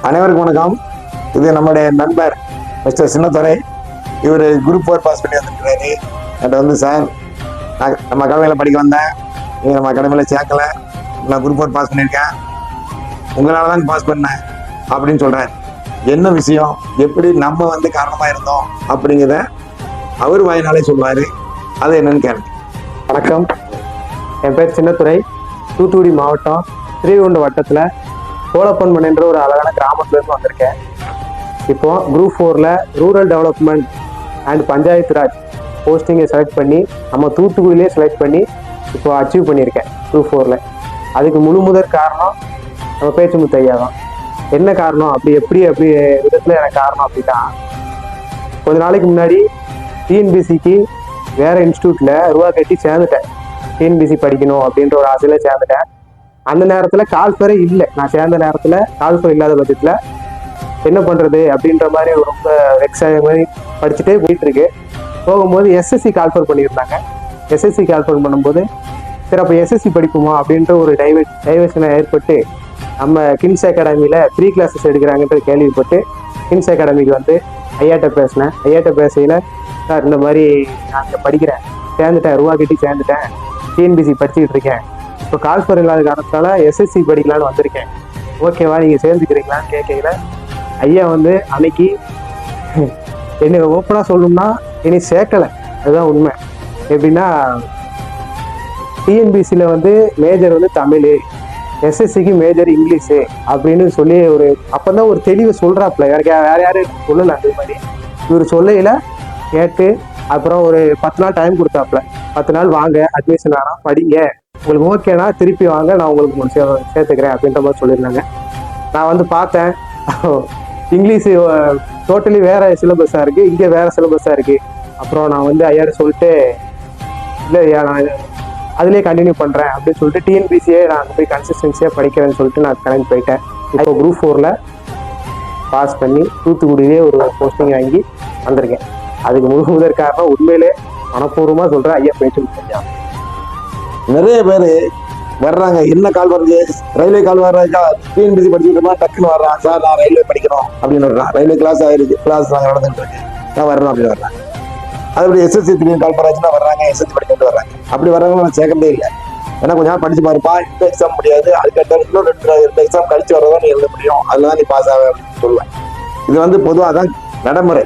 அனைவருக்கும் வணக்கம். இது நம்முடைய நண்பர் மிஸ்டர் சின்னத்துரை. இவர் குரூப் 4 பாஸ் பண்ணி வந்துருக்கிறாரு. என்கிட்ட சார், நான் நம்ம அகாடமியில் படிக்க வந்தேன், நீங்கள் நம்ம அகாடமியில் சேர்க்கல, நான் குரூப் 4 பாஸ் பண்ணியிருக்கேன், உங்களால் தான் பாஸ் பண்ணேன் அப்படின்னு சொல்கிறார். என்ன விஷயம், எப்படி நம்ம காரணமாக இருந்தோம் அப்படிங்கிறத அவர் வாயினாலே சொல்லுவார். அது என்னன்னு கேளுங்க. வணக்கம், என் பேர் சின்னத்துரை. தூத்துக்குடி மாவட்டம் ஸ்ரீகுண்டம் வட்டத்தில் கோலப்பன்மன் என்ற ஒரு அழகான கிராமத்துலேருந்து வந்திருக்கேன். இப்போ குரூப் 4ல் rural development and panchayat raj போஸ்டிங்கை செலக்ட் பண்ணி நம்ம தூத்துக்குடியிலே செலக்ட் பண்ணி இப்போ அச்சீவ் பண்ணியிருக்கேன் குரூப் 4ல். அதுக்கு முதற் காரணம் நம்ம பேச்சுமுத்து ஐயா தான். என்ன காரணம், எப்படி விதத்தில் எனக்கு காரணம் அப்படின்னா, கொஞ்ச நாளைக்கு முன்னாடி டிஎன்பிசிக்கு வேறு இன்ஸ்டியூட்டில் ரூபா கட்டி சேர்ந்துட்டேன். டிஎன்பிசி படிக்கணும் அப்படின்ற ஒரு ஆசையில் சேர்ந்துட்டேன். அந்த நேரத்தில் கால்ஃபரே இல்லை. நான் சேர்ந்த நேரத்தில் கால்ஃபர் இல்லாத பட்சத்தில் என்ன பண்ணுறது அப்படின்ற மாதிரி ரொம்ப வெக்ஸாக மாதிரி படிச்சுட்டே போயிட்டுருக்கு. போகும்போது எஸ்எஸ்சி கால்ஃபர் பண்ணியிருந்தாங்க. எஸ்எஸ்சி கால்ஃபர் பண்ணும்போது சரி அப்போ எஸ்எஸ்சி படிப்போமா அப்படின்ற ஒரு டைவர்ஷனை ஏற்பட்டு நம்ம கிங்ஸ் அகாடமியில் 3 கிளாஸஸ் எடுக்கிறாங்கன்ற கேள்விப்பட்டு கிங்ஸ் அகாடமிக்கு வந்து ஐயாட்ட பேசினேன். ஐயாட்ட பேசையில், சார் இந்த மாதிரி நான் இங்கே படிக்கிறேன், சேர்ந்துட்டேன், ரூபா கட்டி சேர்ந்துட்டேன், டிஎன்பிசி படிச்சுக்கிட்டு இருக்கேன், இப்போ கால்ஃபர் இல்லாத காரணத்தால் எஸ்எஸ்சி படிக்கலான்னு வந்திருக்கேன், ஓகேவா நீங்கள் சேர்ந்துக்கிறீங்களான்னு கேட்கல. ஐயா அன்னைக்கு என்னை ஓப்பனாக சொல்லணும்னா என்னை சேர்க்கலை. அதுதான் உண்மை. எப்படின்னா, டிஎன்பிசியில் மேஜர் தமிழ், எஸ்எஸ்சிக்கு மேஜர் இங்கிலீஷு அப்படின்னு சொல்லி அப்போ தான் ஒரு தெளிவை சொல்கிறாப்புல. வேறு யாரும் சொல்லலை. அதே மாதிரி இவர் சொல்லையில் கேட்டு அப்புறம் ஒரு 10 நாள் டைம் கொடுத்தாப்புல. 10 நாள் வாங்க, அட்மிஷன் ஆனால் படிங்க, உங்களுக்கு ஓகேனா திருப்பி வாங்க, நான் உங்களுக்கு சேர்த்துக்கிறேன் அப்படின்ற மாதிரி சொல்லியிருந்தாங்க. நான் பார்த்தேன், இங்கிலீஷு டோட்டலி வேறு சிலபஸாக இருக்குது, இங்கே வேறு சிலபஸாக இருக்குது. அப்புறம் நான் ஐயாட்ட சொல்லிட்டு, இல்லை ஐயா நான் அதிலே கண்டினியூ பண்ணுறேன் அப்படின்னு சொல்லிட்டு டிஎன்பிசியே நான் போய் கன்சிஸ்டன்சியாக படிக்கிறேன்னு சொல்லிட்டு நான் கிளம்பி போயிட்டேன். இப்போ குரூப் 4ல் பாஸ் பண்ணி தூத்துக்குடியிலே ஒரு போஸ்டிங் வாங்கி வந்திருக்கேன். அதுக்கு முதற் காரணம் உண்மையிலே மனப்பூர்வமாக சொல்கிறேன், ஐயா பேச்சு. நிறைய பேர் வர்றாங்க, என்ன கால் வருது, ரயில்வே கால் வர்றா, டிஎன்பிசி படிச்சுக்கிட்டோமா டக்குன்னு வர்றான், சார் நான் ரயில்வே படிக்கணும் அப்படின்னு வர்றான், ரயில்வே கிளாஸ் ஆயிருக்கு, கிளாஸ் நாங்கள் நடந்துட்டு இருக்கேன், நான் வரணும் அப்படின்னு வர்றாங்க. அதுபடி எஸ்எஸ்சி திடீர்னு கால் பண்ணாச்சுன்னா வர்றாங்க, எஸ்எஸ்சி படிச்சுட்டு வர்றாங்க. அப்படி வர்றவங்க நான் சேர்க்கவே இல்லை. ஏன்னா கொஞ்ச நாள் படிச்சு பாருப்பா, இந்த எக்ஸாம் முடியாது, அதுக்கடுத்த இன்னும் 2 எக்ஸாம் கழிச்சு வரதான் நீ எழுத முடியும், அதில் தான் நீ பாஸ் ஆக அப்படின்னு சொல்லுவேன். இது பொதுவாக தான் நடைமுறை.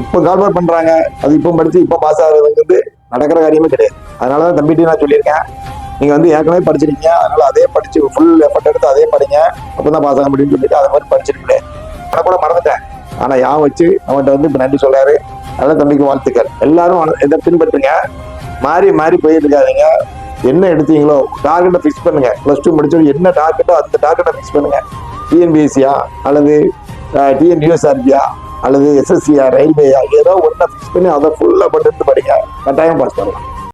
இப்போ கால்பார் பண்றாங்க, அது இப்போ படிச்சு இப்போ பாஸ் ஆகுறதுங்கிறது நடக்கிற காரியமே கிடையாது. அதனாலதான் தம்பிட்டு நான் சொல்லியிருக்கேன், நீங்க ஏற்கனவே படிச்சிருக்கீங்க, அதனால அதே படிச்சு ஃபுல் எஃபர்ட் எடுத்து அதே படிங்க, அப்பதான் பாஸ் ஆக முடியும்னு சொல்லிட்டு அதை மாதிரி படிச்சிருக்கேன். நான் கூட மறந்துட்டேன், ஆனா யான் வச்சு அவன்கிட்ட இப்போ நன்றி சொல்றாரு. அதனால தம்பிக்கு வாழ்த்துக்கள். எல்லாரும் இதை பின்பற்றுங்க, மாறி மாறி போயிட்டு இருக்காதீங்க. என்ன எடுத்தீங்களோ டார்கெட்டை ஃபிக்ஸ் பண்ணுங்க. +2 முடிச்சோம், என்ன டார்கெட்டோ அந்த டார்கெட்டை ஃபிக்ஸ் பண்ணுங்க. டிஎன்பிஎஸ்சியா அல்லது டிஎன்யூஎஸ்ஆர்பியா அல்லது எஸ்எஸ்சியா ரயில்வேயா, ஏதோ ஒன்றை ஃபிக்ஸ் பண்ணி அதை ஃபுல்லாக படித்து படிங்க, கட்டாயம் பாஸ் பண்ணலாம்.